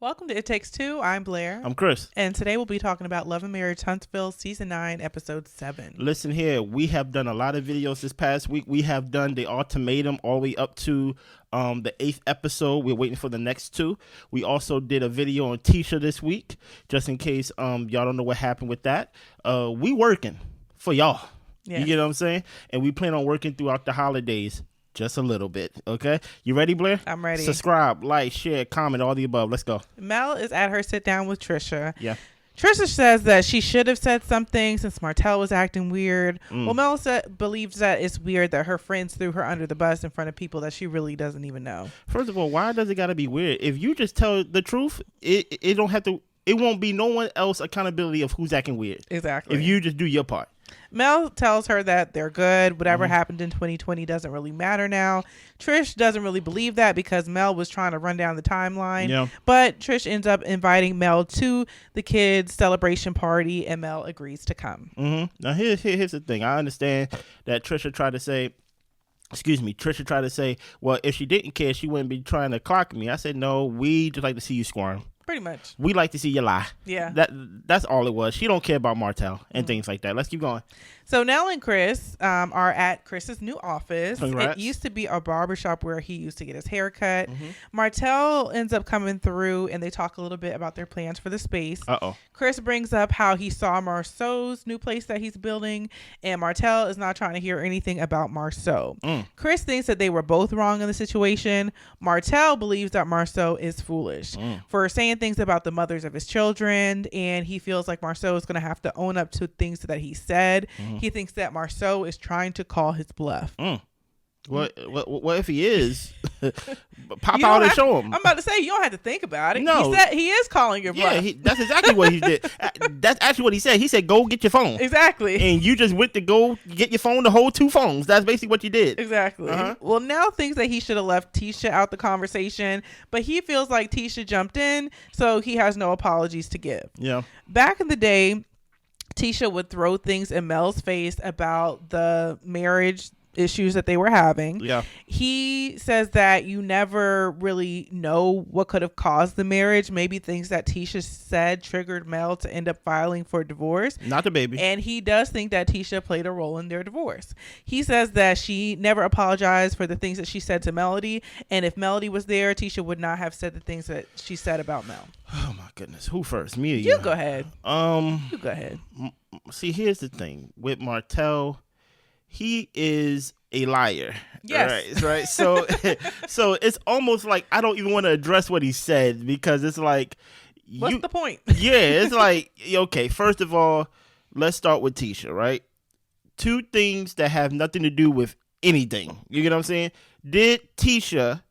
Welcome to It Takes Two. I'm Blair. I'm Chris. And today we'll be talking about Love and Marriage, Huntsville, Season 9, Episode 7. Listen here, we have done a lot of videos this past week. We have done the ultimatum all the way up to the 8th episode. We're waiting for the next 2. We also did a video on Tisha this week, just in case y'all don't know what happened with that. We working for y'all. Yeah. You get what I'm saying? And we plan on working throughout the holidays. Just a little bit, okay? You ready, Blair? I'm ready. Subscribe, like, share, comment, all the above. Let's go. Mel is at her sit down with Tricia. Yeah. Tricia says that she should have said something since Martell was acting weird. Well, Mel believes that it's weird that her friends threw her under the bus in front of people that she really doesn't even know. First of all, why does it got to be weird? If you just tell the truth, it don't have to. It won't be no one else accountability of who's acting weird. Exactly. If you just do your part. Mel tells her that they're good. Whatever happened in 2020 doesn't really matter now. Trish doesn't really believe that because Mel was trying to run down the timeline. Yeah. But Trish ends up inviting Mel to the kids' celebration party, and Mel agrees to come. Now, here's the thing. I understand that Tricia tried to say, well, if she didn't care, she wouldn't be trying to clock me. I said, no, we just like to see you squirm. Pretty much. We like to see you lie. Yeah. That's all it was. She don't care about Martell and things like that. Let's keep going. So Nell and Chris are at Chris's new office. Congrats. It used to be a barbershop where he used to get his hair cut. Martell ends up coming through and they talk a little bit about their plans for the space. Chris brings up how he saw Marsau's new place that he's building, and Martell is not trying to hear anything about Marsau. Chris thinks that they were both wrong in the situation. Martell believes that Marsau is foolish for saying things about the mothers of his children, and he feels like Marsau is going to have to own up to things that he said. He thinks that Marsau is trying to call his bluff. What if he is? Pop out and show him. I'm about to say, you don't have to think about it. No. He said he is calling your bluff. Yeah, that's exactly what he did. That's actually what he said. He said, go get your phone. Exactly. And you just went to go get your phone to hold 2 phones. That's basically what you did. Exactly. Well, Nell thinks that he should have left Tisha out the conversation, but he feels like Tisha jumped in, so he has no apologies to give. Yeah. Back in the day, Tisha would throw things in Mel's face about the marriage issues that they were having. Yeah. He says that you never really know what could have caused the marriage. Maybe things that Tisha said triggered Mel to end up filing for divorce. Not the baby. And he does think that Tisha played a role in their divorce. He says that she never apologized for the things that she said to Melody, and if Melody was there, Tisha would not have said the things that she said about Mel. Oh my goodness. Who first? Me or you? You go ahead. You go ahead. See, here's the thing with Martell. He is a liar. Yes. Right. So it's almost like I don't even want to address what he said because it's like, what's the point? Yeah, it's like, okay, first of all, let's start with Tisha, right? 2 things that have nothing to do with anything. You get what I'm saying? Did Tisha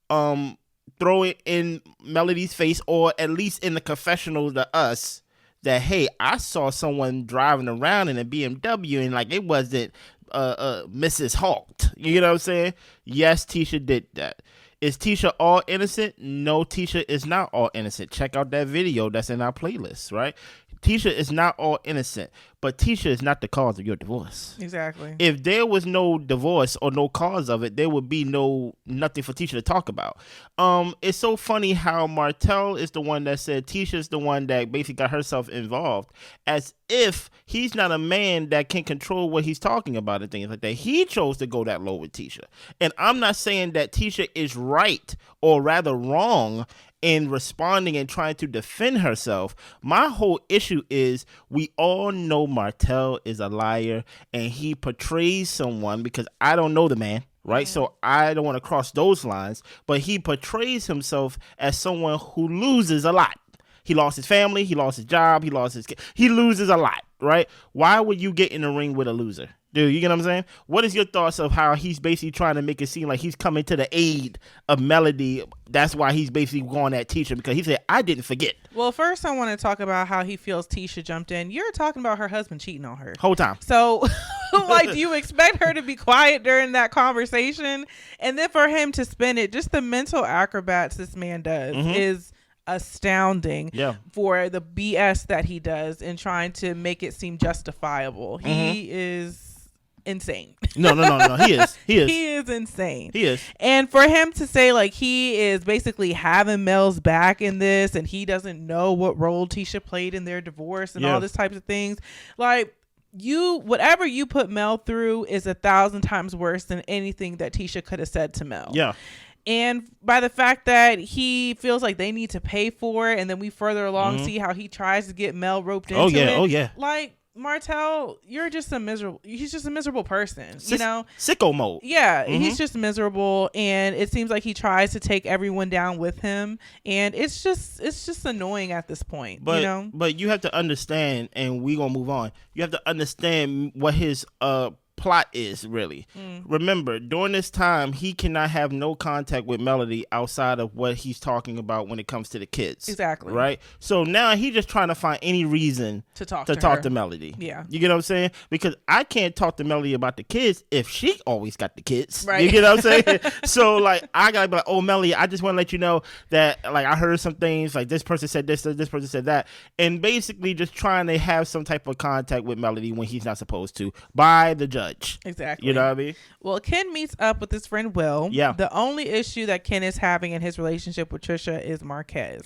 throw it in Melody's face, or at least in the confessional to us, that, hey, I saw someone driving around in a BMW and like it wasn't Mrs. Holt. You know what I'm saying? Yes, Tisha did that. Is Tisha all innocent? No, Tisha is not all innocent. Check out that video that's in our playlist, right? Tisha is not all innocent, but Tisha is not the cause of your divorce. Exactly. If there was no divorce or no cause of it, there would be nothing for Tisha to talk about. It's so funny how Martell is the one that said Tisha is the one that basically got herself involved, as if he's not a man that can control what he's talking about and things like that. He chose to go that low with Tisha. And I'm not saying that Tisha is right or rather wrong in responding and trying to defend herself. My whole issue is we all know Martell is a liar and he portrays someone, because I don't know the man, right? So I don't want to cross those lines, but he portrays himself as someone who loses a lot. He lost his family, he lost his job, he lost his kid. He loses a lot, right? Why would you get in the ring with a loser? Dude, you get what I'm saying? What is your thoughts of how he's basically trying to make it seem like he's coming to the aid of Melody? That's why he's basically going at Tisha, because he said, I didn't forget. Well, first I want to talk about how he feels Tisha jumped in. You're talking about her husband cheating on her. Whole time. So, like, do you expect her to be quiet during that conversation? And then for him to spin it, just the mental acrobats this man does is astounding for the BS that he does in trying to make it seem justifiable. He is insane. No. He is. He is insane. He is. And for him to say like he is basically having Mel's back in this, and he doesn't know what role Tisha played in their divorce and all this types of things, like. Whatever you put Mel through is 1,000 times worse than anything that Tisha could have said to Mel. Yeah. And by the fact that he feels like they need to pay for it, and then we further along see how he tries to get Mel roped into it. Oh yeah. Like, Martell, he's just a miserable person, you know? Sicko mode. Yeah, he's just miserable, and it seems like he tries to take everyone down with him, and it's just annoying at this point, but, you know? But you have to understand, and we gonna move on, you have to understand what his plot is really. Remember, during this time, he cannot have no contact with Melody outside of what he's talking about when it comes to the kids. Exactly. Right? So now he's just trying to find any reason to talk to Melody. Yeah. You get what I'm saying? Because I can't talk to Melody about the kids if she always got the kids. Right. You get what I'm saying? So like I gotta be like, oh Melody, I just want to let you know that like I heard some things, like this person said this person said that, and basically just trying to have some type of contact with Melody when he's not supposed to by the judge. Exactly. You know what I mean? Well, Ken meets up with his friend Will. Yeah. The only issue that Ken is having in his relationship with Tricia is Marques.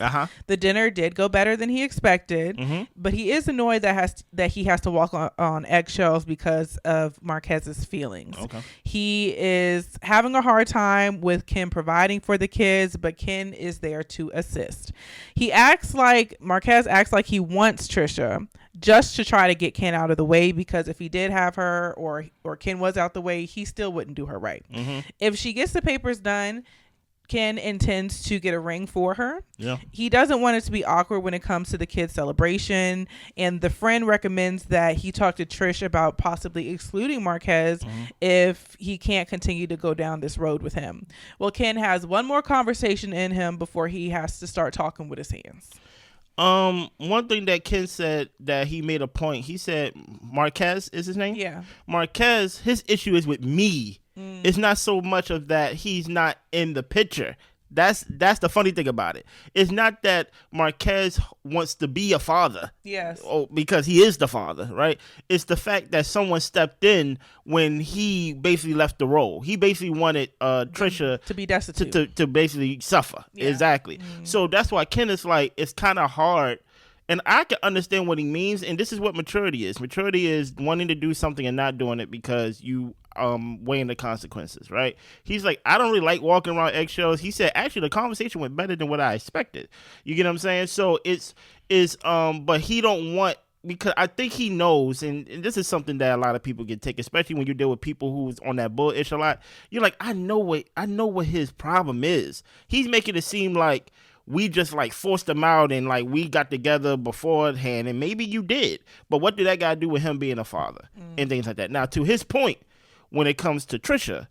The dinner did go better than he expected, but he is annoyed that he has to walk on eggshells because of Marques's feelings. Okay. He is having a hard time with Ken providing for the kids, but Ken is there to assist. Marques acts like he wants Tricia just to try to get Ken out of the way, because if he did have her or Ken was out the way, he still wouldn't do her right. If she gets the papers done, Ken intends to get a ring for her. Yeah. He doesn't want it to be awkward when it comes to the kids' celebration, and the friend recommends that he talk to Trish about possibly excluding Marques if he can't continue to go down this road with him. Well, Ken has one more conversation in him before he has to start talking with his hands. One thing that Ken said that he made a point, he said Marques is his name? Yeah. Marques, his issue is with me. It's not so much of that he's not in the picture. That's the funny thing about it. It's not that Marques wants to be a father. Yes. Oh, because he is the father, right? It's the fact that someone stepped in when he basically left the role. He basically wanted Tricia to be destitute, to basically suffer. Yeah. Exactly. So that's why Ken is like, it's kind of hard. And I can understand what he means. And this is what maturity is. Maturity is wanting to do something and not doing it because you weighing the consequences, right? He's like, I don't really like walking around eggshells. He said, actually, the conversation went better than what I expected. You get what I'm saying? So but he don't want, because I think he knows, and this is something that a lot of people can take, especially when you deal with people who's on that bullish a lot. You're like, I know what his problem is. He's making it seem like we just like forced him out and like we got together beforehand, and maybe you did, but what did that guy do with him being a father and things like that? Now, to his point, when it comes to Tricia,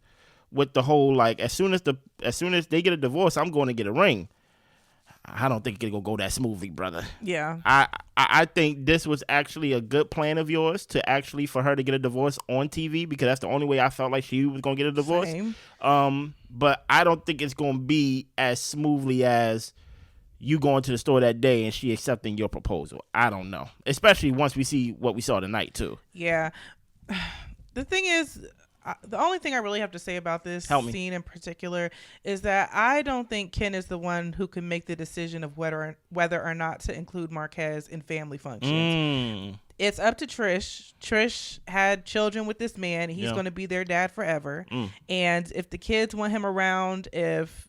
with the whole like as soon as they get a divorce, I'm going to get a ring. I don't think it's gonna go that smoothly, brother. Yeah. I think this was actually a good plan of yours for her to get a divorce on TV, because that's the only way I felt like she was gonna get a divorce. Same. But I don't think it's gonna be as smoothly as you going to the store that day and she accepting your proposal. I don't know, especially once we see what we saw tonight too. Yeah. The thing is, the only thing I really have to say about this scene in particular is that I don't think Ken is the one who can make the decision of whether or not to include Marques in family functions. It's up to Trish. Trish had children with this man. He's going to be their dad forever. And if the kids want him around, if,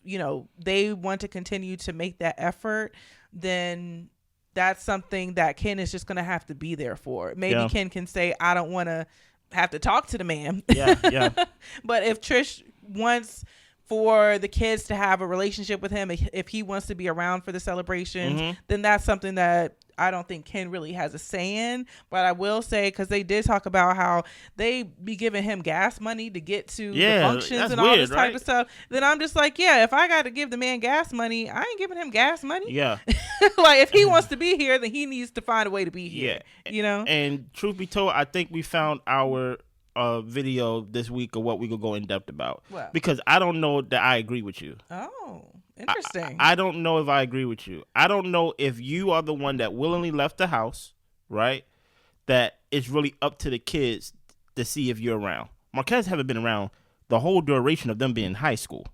they want to continue to make that effort, then that's something that Ken is just going to have to be there for. Maybe Ken can say, I don't want to have to talk to the man. Yeah. But if Trish wants for the kids to have a relationship with him, if he wants to be around for the celebrations, then that's something that I don't think Ken really has a say in. But I will say, because they did talk about how they be giving him gas money to get to the functions and all this type of stuff. Then I'm just like, if I got to give the man gas money, I ain't giving him gas money. Yeah. Like, if he wants to be here, then he needs to find a way to be here. Yeah. And truth be told, I think we found our video this week of what we could go in depth about. Well, because I don't know that I agree with you. Oh, interesting. I don't know if I agree with you. I don't know if you are the one that willingly left the house, right? That it's really up to the kids to see if you're around. Marques haven't been around the whole duration of them being in high school.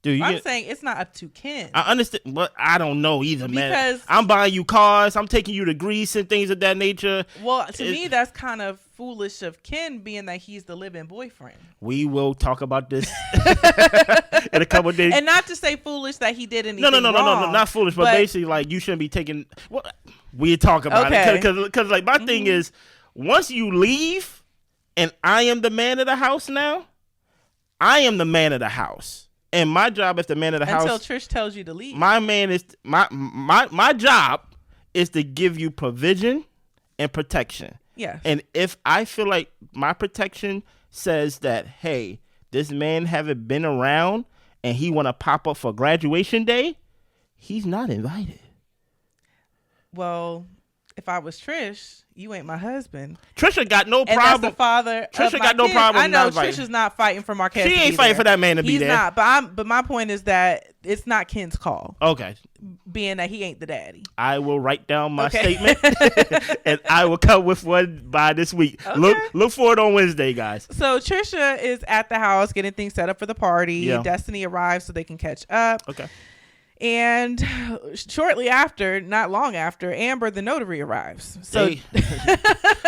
Dude, I'm saying it's not up to Ken. I understand, but I don't know either, man. Because I'm buying you cars. I'm taking you to Greece and things of that nature. Well, to me, that's kind of foolish of Ken, being that he's the live-in boyfriend. We will talk about this in a couple of days. And not to say foolish that he did anything No, wrong, not foolish, but basically, like, you shouldn't be taking. Well, we talk about it because, like, my thing is, once you leave, and I am the man of the house now. I am the man of the house. And my job as the man of the house, until Trish tells you to leave. My job is to give you provision and protection. Yes. And if I feel like my protection says that, hey, this man haven't been around and he want to pop up for graduation day, he's not invited. Well, if I was Trish, you ain't my husband. Trisha got no problem. And that's the father. Trisha got no problem. I know Trisha's not fighting for Marques. She ain't fighting for that man to be there. He's not. But my point is that it's not Ken's call. Okay. Being that he ain't the daddy. I will write down my statement, and I will come with one by this week. Okay. Look for it on Wednesday, guys. So Tricia is at the house getting things set up for the party. Yeah. Destiny arrives so they can catch up. Okay. And shortly after, not long after, Amber, the notary, arrives. So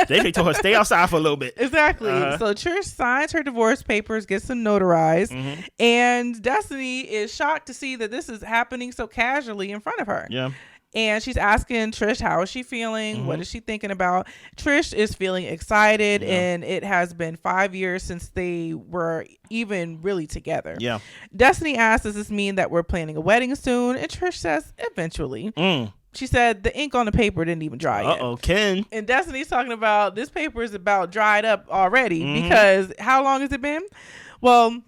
they told her stay outside for a little bit. Exactly. So Trish signs her divorce papers, gets them notarized, and Destiny is shocked to see that this is happening so casually in front of her. Yeah. And she's asking Trish, how is she feeling? What is she thinking about? Trish is feeling excited, and it has been 5 years since they were even really together. Yeah. Destiny asks, does this mean that we're planning a wedding soon? And Trish says, eventually. She said the ink on the paper didn't even dry yet. Uh-oh, Ken. And Destiny's talking about this paper is about dried up already because how long has it been? Well,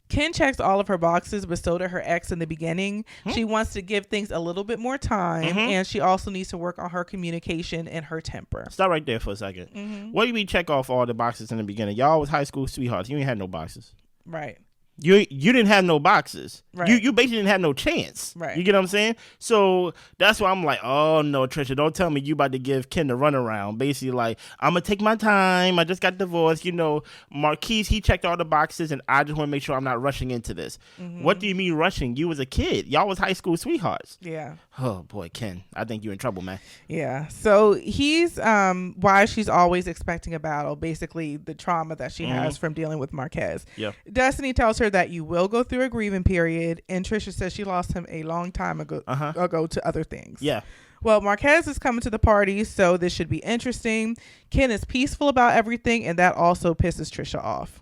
Ken checks all of her boxes, but so did her ex in the beginning. She wants to give things a little bit more time, and she also needs to work on her communication and her temper. Stop right there for a second. What do you mean check off all the boxes in the beginning? Y'all was high school sweethearts. You ain't had no boxes. Right. You didn't have no boxes. Right. You basically didn't have no chance. Right. You get what I'm saying? So that's why I'm like, oh no, Tricia, don't tell me you about to give Ken the runaround. Basically, like, I'm gonna take my time. I just got divorced. You know, Marques, he checked all the boxes, and I just want to make sure I'm not rushing into this. What do you mean rushing? You was a kid. Y'all was high school sweethearts. Yeah. Oh boy, Ken, I think you're in trouble, man. Yeah. So he's why she's always expecting a battle. Basically, the trauma that she has from dealing with Marques. Yeah. Destiny tells her that you will go through a grieving period, and Tricia says she lost him a long time ago to other things. Yeah. Well, Marques is coming to the party, so this should be interesting. Ken is peaceful about everything, and that also pisses Tricia off.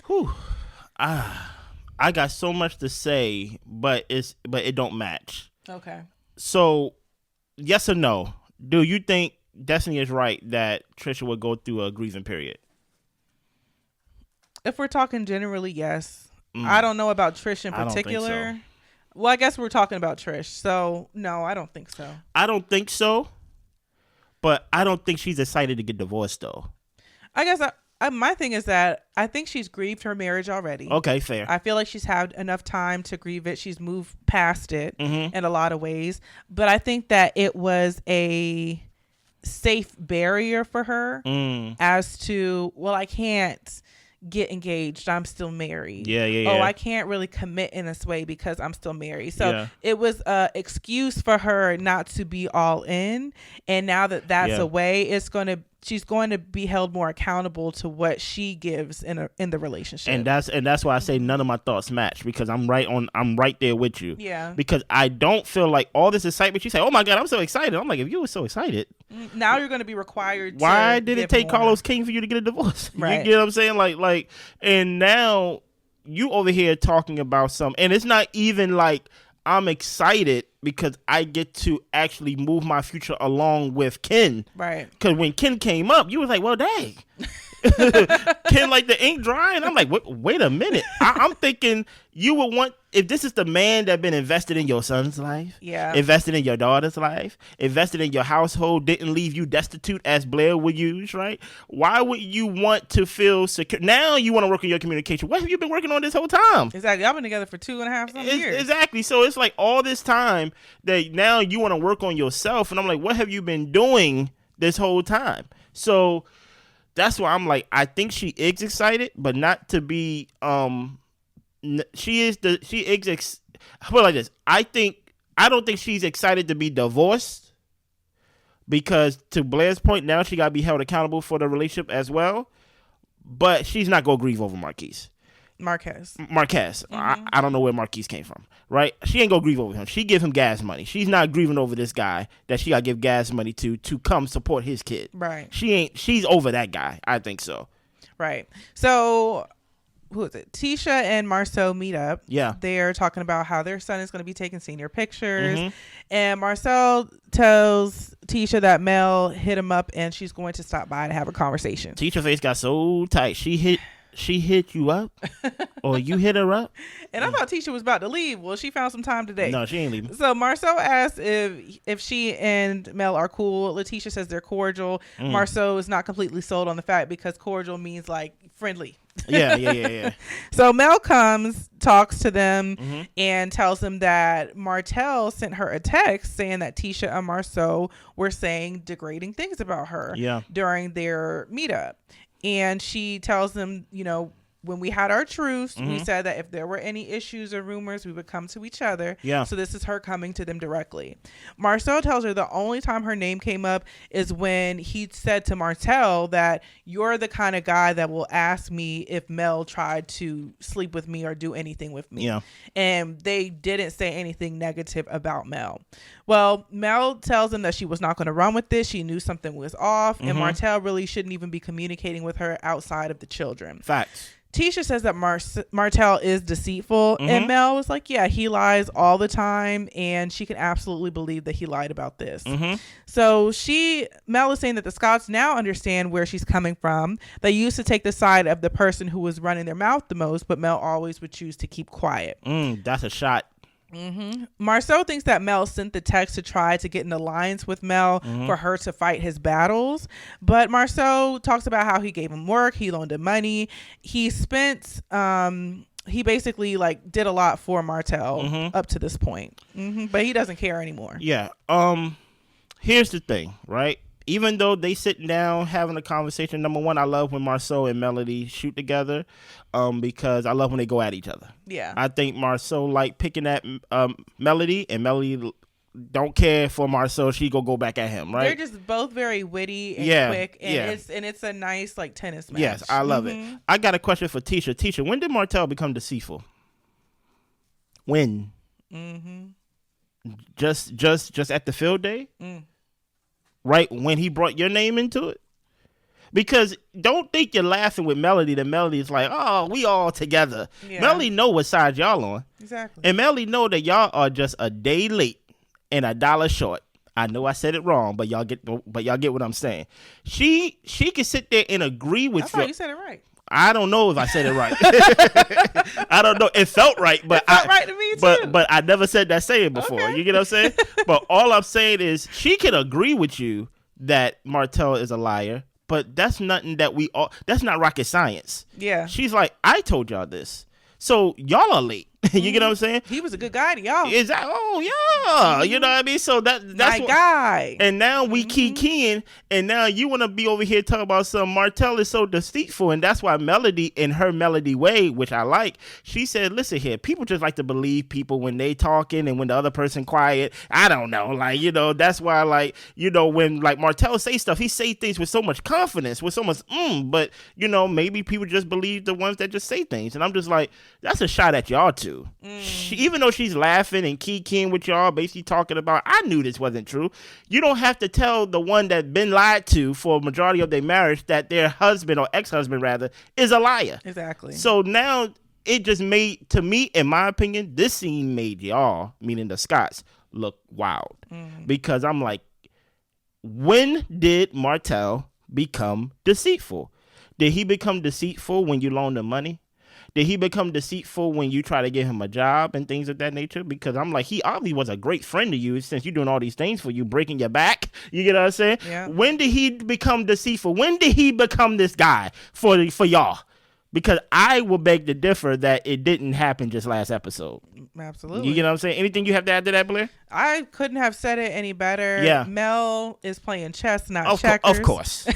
Whew. I got so much to say, but it don't match. Okay. So, yes or no? Do you think Destiny is right that Tricia would go through a grieving period? If we're talking generally, yes. I don't know about Trish in particular. I don't think so. Well, I guess we're talking about Trish. So, no, I don't think so. I don't think so. But I don't think she's excited to get divorced, though. I guess my thing is that I think she's grieved her marriage already. Okay, fair. I feel like she's had enough time to grieve it. She's moved past it in a lot of ways. But I think that it was a safe barrier for her as to, well, I can't get engaged, I'm still married. Yeah. Oh, I can't really commit in this way because I'm still married. So it was a excuse for her not to be all in. And now that that's away, she's going to be held more accountable to what she gives in the relationship. And that's why I say none of my thoughts match, because I'm right there with you. Yeah. Because I don't feel like all this excitement. You say, "Oh my God, I'm so excited." I'm like, if you were so excited, now you're going to be required. Why did it take Carlos King for you to get a divorce? Right. You get what I'm saying? Like, and now you over here talking about and it's not even like I'm excited because I get to actually move my future along with Ken. Right. Because when Ken came up, you was like, well, dang. Ken, like, the ink dry? And I'm like, wait a minute. I'm thinking you would want, if this is the man that been invested in your son's life, invested in your daughter's life, invested in your household, didn't leave you destitute as Blair would use, right? Why would you want to feel secure? Now you want to work on your communication. What have you been working on this whole time? Exactly. I've been together for 2.5 years. Exactly. So it's like all this time that now you want to work on yourself. And I'm like, what have you been doing this whole time? So that's why I'm like, I think she is excited, but not to be. She is. Put it like this. I don't think she's excited to be divorced, because to Blair's point, now she got to be held accountable for the relationship as well. But she's not gonna grieve over Marques. Mm-hmm. I don't know where Marques came from, right? She ain't gonna grieve over him. She give him gas money. She's not grieving over this guy that she gotta give gas money to come support his kid. Right. She's over that guy. I think so. Right. So, who is it? Tisha and Marsau meet up. Yeah. They're talking about how their son is going to be taking senior pictures. Mm-hmm. And Marsau tells Tisha that Mel hit him up and she's going to stop by to have a conversation. Tisha's face got so tight. She hit you up, or you hit her up? And I thought Tisha was about to leave. Well, she found some time today. No, she ain't leaving. So Marsau asks if she and Mel are cool. Latisha says they're cordial. Marsau is not completely sold on the fact, because cordial means like friendly. Yeah. So Mel comes, talks to them, and tells them that Martell sent her a text saying that Tisha and Marsau were saying degrading things about her during their meetup. And she tells them, when we had our truce, we said that if there were any issues or rumors, we would come to each other. Yeah. So this is her coming to them directly. Marsau tells her the only time her name came up is when he said to Martell that you're the kind of guy that will ask me if Mel tried to sleep with me or do anything with me. Yeah. And they didn't say anything negative about Mel. Well, Mel tells him that she was not going to run with this. She knew something was off, and Martell really shouldn't even be communicating with her outside of the children. Facts. Tisha says that Martell is deceitful, and Mel was like, yeah, he lies all the time, and she can absolutely believe that he lied about this. So Mel is saying that the Scotts now understand where she's coming from. They used to take the side of the person who was running their mouth the most, but Mel always would choose to keep quiet. That's a shot. Marsau thinks that Mel sent the text to try to get an alliance with Mel for her to fight his battles, but Marsau talks about how he gave him work, he loaned him money, he spent he basically did a lot for Martell up to this point, but he doesn't care anymore. Here's the thing, right? Even though they sitting down having a conversation, number one, I love when Marsau and Melody shoot together, because I love when they go at each other. Yeah, I think Marsau like picking at Melody, and Melody don't care for Marsau. She go back at him, right? They're just both very witty and quick, and it's a nice tennis match. Yes, I love it. I got a question for Tisha. Tisha, when did Martell become deceitful? When? Just at the field day? Right when he brought your name into it? Because don't think you're laughing with Melody. That Melody is like, oh, we all together. Yeah. Melody know what side y'all on. Exactly. And Melody know that y'all are just a day late and $1 short. I know I said it wrong, but y'all get what I'm saying. She can sit there and agree with you. I thought you said it right. I don't know if I said it right. I don't know. It felt right, but it felt right to me too. But I never said that saying before. Okay. You get what I'm saying? But all I'm saying is she can agree with you that Martell is a liar, but that's nothing that's not rocket science. Yeah. She's like, I told y'all this. So y'all are late. You get what I'm saying? He was a good guy to y'all. Oh yeah. You know what I mean? So that's my guy. And now we keying, and now you want to be over here talking about some Martell is so deceitful, and that's why Melody, in her Melody way, which I like, she said, listen here, people just like to believe people when they talking and when the other person quiet. I don't know, that's why when Martell say stuff, he say things with so much confidence, with so much but maybe people just believe the ones that just say things, and I'm just like, that's a shot at y'all too. Even though she's laughing and keying with y'all, basically talking about, I knew this wasn't true. You don't have to tell the one that been lied to for a majority of their marriage that their husband, or ex-husband rather, is a liar. Exactly. So now it just made, to me, in my opinion, this scene made y'all, meaning the Scotts, look wild. Because I'm like, when did Martell become deceitful? Did he become deceitful when you loaned him money? Did he become deceitful when you try to get him a job and things of that nature? Because I'm like, he obviously was a great friend to you since you're doing all these things for you, breaking your back. You get what I'm saying? Yeah. When did he become deceitful? When did he become this guy for y'all? Because I will beg to differ that it didn't happen just last episode. Absolutely. You get what I'm saying? Anything you have to add to that, Blair? I couldn't have said it any better. Yeah. Mel is playing chess, not checkers. Of course.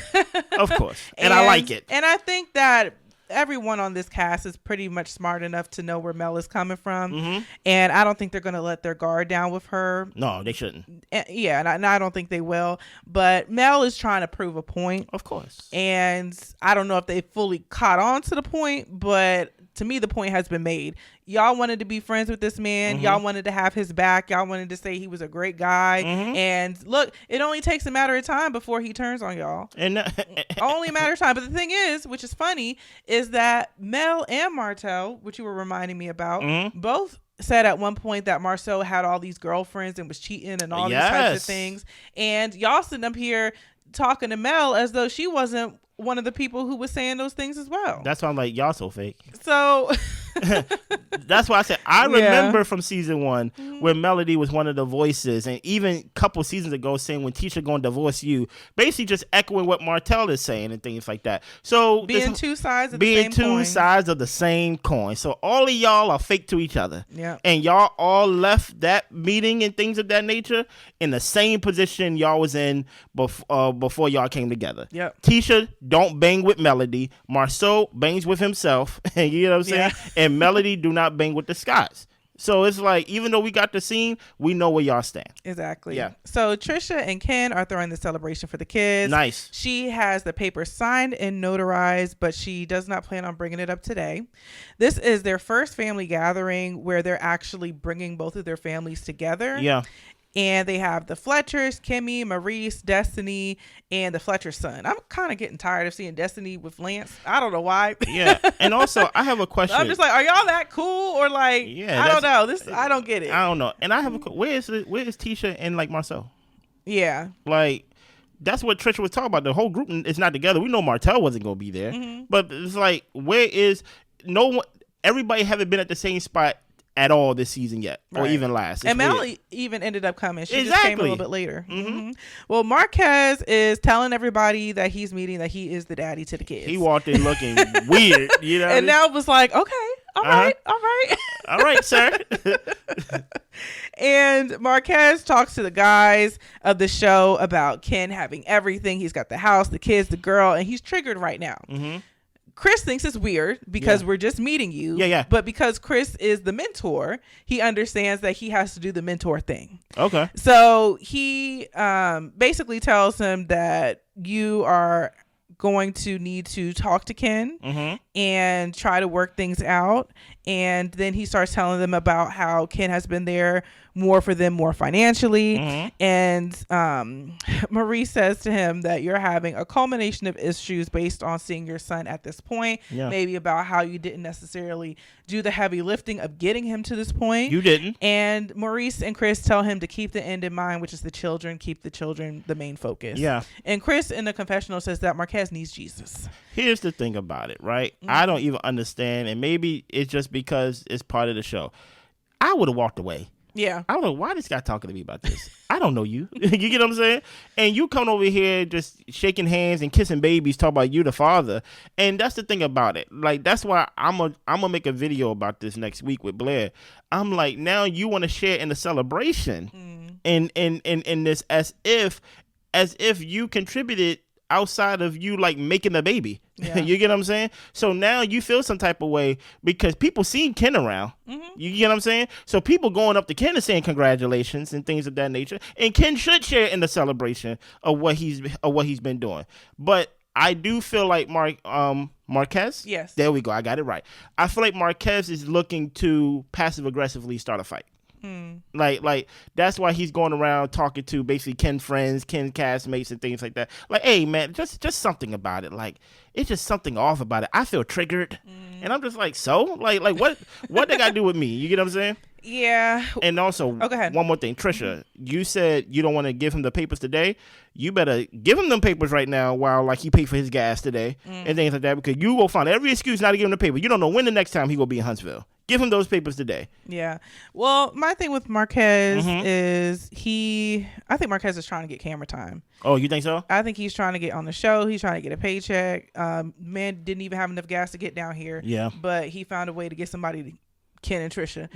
Of course. And I like it. And I think that everyone on this cast is pretty much smart enough to know where Mel is coming from. Mm-hmm. And I don't think they're going to let their guard down with her. No, they shouldn't. Yeah, and I don't think they will. But Mel is trying to prove a point. Of course. And I don't know if they fully caught on to the point, but to me, the point has been made. Y'all wanted to be friends with this man. Mm-hmm. Y'all wanted to have his back. Y'all wanted to say he was a great guy. Mm-hmm. And look, it only takes a matter of time before he turns on y'all. And only a matter of time. But the thing is, which is funny, is that Mel and Martell, which you were reminding me about, mm-hmm. both said at one point that Marsau had all these girlfriends and was cheating and all these types of things. And y'all sitting up here talking to Mel as though she wasn't one of the people who was saying those things as well. That's why I'm like, y'all so fake. So that's why I said I remember from season 1 where Melody was one of the voices, and even a couple seasons ago saying when Tisha gonna divorce you, basically just echoing what Martell is saying and things like that. So being two sides of the same coin. So all of y'all are fake to each other. Yeah. And y'all all left that meeting and things of that nature in the same position y'all was in before y'all came together. Yep. Tisha don't bang with Melody. Marsau bangs with himself. You know what I'm saying? Yeah. And Melody do not bang with the Scotts. So it's like, even though we got the scene, we know where y'all stand. Exactly. Yeah. So Tricia and Ken are throwing the celebration for the kids. Nice. She has the paper signed and notarized, but she does not plan on bringing it up today. This is their first family gathering where they're actually bringing both of their families together. Yeah. And they have the Fletchers, Kimmy, Maurice, Destiny, and the Fletcher son. I'm kind of getting tired of seeing Destiny with Lance. I don't know why. Yeah. And also, I have a question. I'm just like, are y'all that cool? Or like, I don't know. I don't get it. I don't know. And I have a where is Tisha and like Marsau? Yeah. Like, that's what Tricia was talking about. The whole group is not together. We know Martell wasn't going to be there. Mm-hmm. But it's like, where is no one? Everybody haven't been at the same spot at all this season yet, or even last. And Melody even ended up coming. She just came a little bit later. Mm-hmm. Mm-hmm. Well, Marques is telling everybody that he's meeting that he is the daddy to the kids. He walked in looking weird, you know. And now it was like, okay, all right. All right, sir. And Marques talks to the guys of the show about Ken having everything. He's got the house, the kids, the girl, and he's triggered right now. Mm-hmm. Chris thinks it's weird because we're just meeting you. Yeah. But because Chris is the mentor, he understands that he has to do the mentor thing. Okay. So he basically tells him that you are going to need to talk to Ken and try to work things out. And then he starts telling them about how Ken has been there more for them, more financially. And Marie says to him that you're having a culmination of issues based on seeing your son at this point. Yeah. Maybe about how you didn't necessarily do the heavy lifting of getting him to this point. You didn't. And Maurice and Chris tell him to keep the end in mind, which is the children. Keep the children the main focus. Yeah. And Chris in the confessional says that Marques needs Jesus. Here's the thing about it, right? I don't even understand, and maybe it's just because it's part of the show. I would have walked away. Yeah. I don't know why this guy talking to me about this. I don't know you. You get what I'm saying? And you come over here just shaking hands and kissing babies, talk about you the father. And that's the thing about it. Like, that's why I'm gonna make a video about this next week with Blair. I'm like, now you want to share in the celebration in this as if you contributed outside of you like making the baby. Yeah. You get what I'm saying? So now you feel some type of way because people seen Ken around. You get what I'm saying? So people going up to Ken and saying congratulations and things of that nature. And Ken should share in the celebration of what he's been doing. But I do feel like Marques. Yes. There we go. I got it right. I feel like Marques is looking to passive aggressively start a fight. Like that's why he's going around talking to basically Ken friends, Ken castmates, and things like that. Like, hey man, just something about it. Like, it's just something off about it. I feel triggered, and I'm just like, so like what they got to do with me? You get what I'm saying? Yeah. And also, go ahead. One more thing, Tricia, you said you don't want to give him the papers today. You better give him them papers right now while like he paid for his gas today and things like that, because you will find every excuse not to give him the paper. You don't know when the next time he will be in Huntsville. Give him those papers today. Yeah. Well, my thing with Marques is I think Marques is trying to get camera time. Oh, you think so? I think he's trying to get on the show. He's trying to get a paycheck. Man didn't even have enough gas to get down here. Yeah. But he found a way to get somebody to Ken and Tricia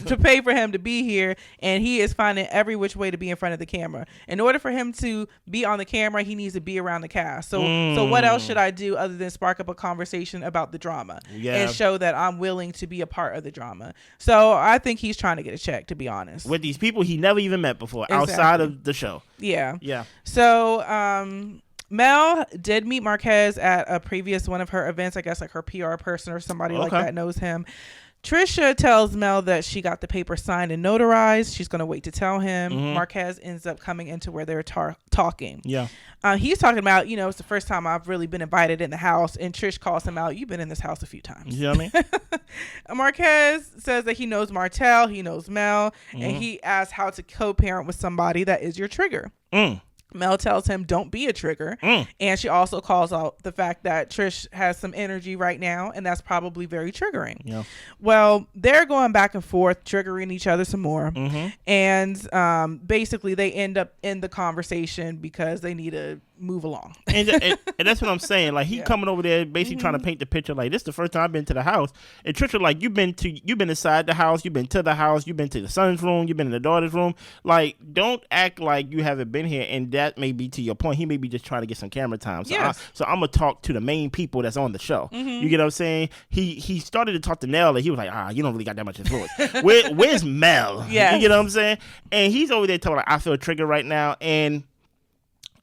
to pay for him to be here, and he is finding every which way to be in front of the camera. In order for him to be on the camera, he needs to be around the cast. So what else should I do other than spark up a conversation about the drama and show that I'm willing to be a part of the drama? So I think he's trying to get a check, to be honest, with these people he never even met before outside of the show. Yeah. So Mel did meet Marques at a previous one of her events, I guess like her PR person or somebody like that knows him. Tricia tells Mel that she got the paper signed and notarized. She's going to wait to tell him. Marques ends up coming into where they're talking. Yeah. He's talking about, it's the first time I've really been invited in the house. And Trish calls him out. You've been in this house a few times. You know what I mean? Marques says that he knows Martell. He knows Mel. And he asks how to co-parent with somebody that is your trigger. Mel tells him don't be a trigger, and she also calls out the fact that Trish has some energy right now, and that's probably very triggering. Yeah. Well, they're going back and forth, triggering each other some more, and basically they end up in the conversation because they need to move along. and that's what I'm saying. Like he coming over there, basically trying to paint the picture. Like this is the first time I've been to the house, and Tricia, like you've been inside the house, you've been to the house, you've been to the son's room, you've been in the daughter's room. Like don't act like you haven't been here. And that may be to your point. He may be just trying to get some camera time. So so I'm gonna talk to the main people that's on the show. You get what I'm saying? He started to talk to Nell, and he was like, you don't really got that much influence. Where's Mel? You get what I'm saying? And he's over there talking like I feel triggered right now, and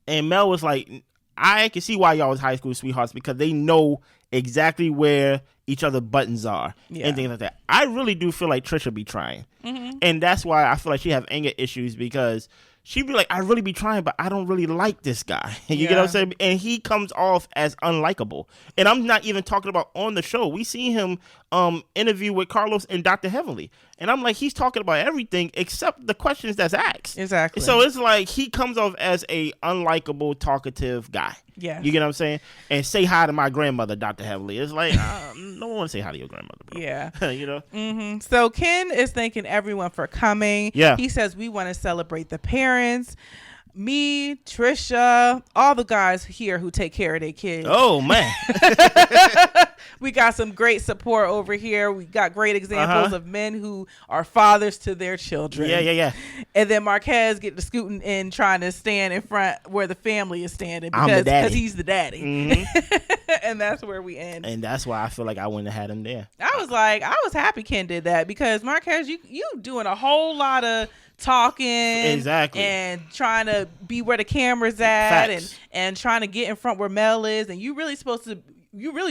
Mel was like, I can see why y'all was high school sweethearts because they know exactly where each other buttons are and things like that. I really do feel like Tricia be trying. And that's why I feel like she have anger issues because she'd be like, I really be trying, but I don't really like this guy. You get what I'm saying? And he comes off as unlikable. And I'm not even talking about on the show. We see him interview with Carlos and Dr. Heavenly. And I'm like, he's talking about everything except the questions that's asked. Exactly. So it's like he comes off as a unlikable, talkative guy. Yeah. You get what I'm saying? And say hi to my grandmother, Dr. Heavenly. It's like, no one want to say hi to your grandmother, bro. Yeah. You know? So Ken is thanking everyone for coming. Yeah. He says, we want to celebrate the parents. Me, Tricia, all the guys here who take care of their kids. Oh, man. We got some great support over here. We got great examples of men who are fathers to their children. Yeah. And then Marques get to scooting in trying to stand in front where the family is standing because he's the daddy. And that's where we end. And that's why I feel like I wouldn't have had him there. I was happy Ken did that because Marques, you doing a whole lot of talking and trying to be where the camera's at and trying to get in front where Mel is, and you really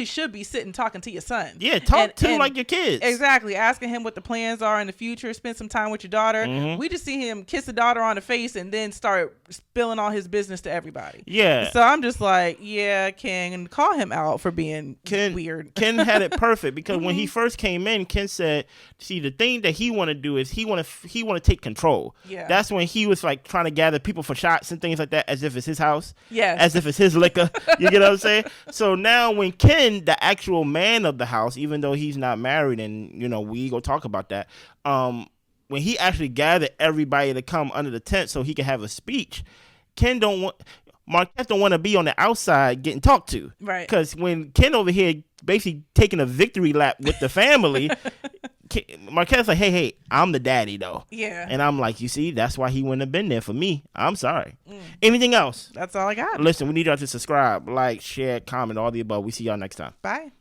should be sitting talking to your son. Yeah, talk to him like your kids. Exactly. Asking him what the plans are in the future, spend some time with your daughter. We just see him kiss the daughter on the face and then start spilling all his business to everybody. Yeah. So I'm just like, Ken, and call him out for being weird. Ken had it perfect because when he first came in, Ken said, see, the thing that he want to do is he want to take control. Yeah. That's when he was like trying to gather people for shots and things like that as if it's his house. Yes. As if it's his liquor. You get what I'm saying? So now when Ken, the actual man of the house, even though he's not married, and we go talk about that, when he actually gathered everybody to come under the tent so he could have a speech, Marques don't want to be on the outside getting talked to. Right. Because when Ken over here basically taking a victory lap with the family, Marques like, hey, I'm the daddy though. Yeah. And I'm like, you see, that's why he wouldn't have been there for me. I'm sorry. Anything else? That's all I got. Listen, we need y'all to subscribe, like, share, comment, all the above. We see y'all next time. Bye.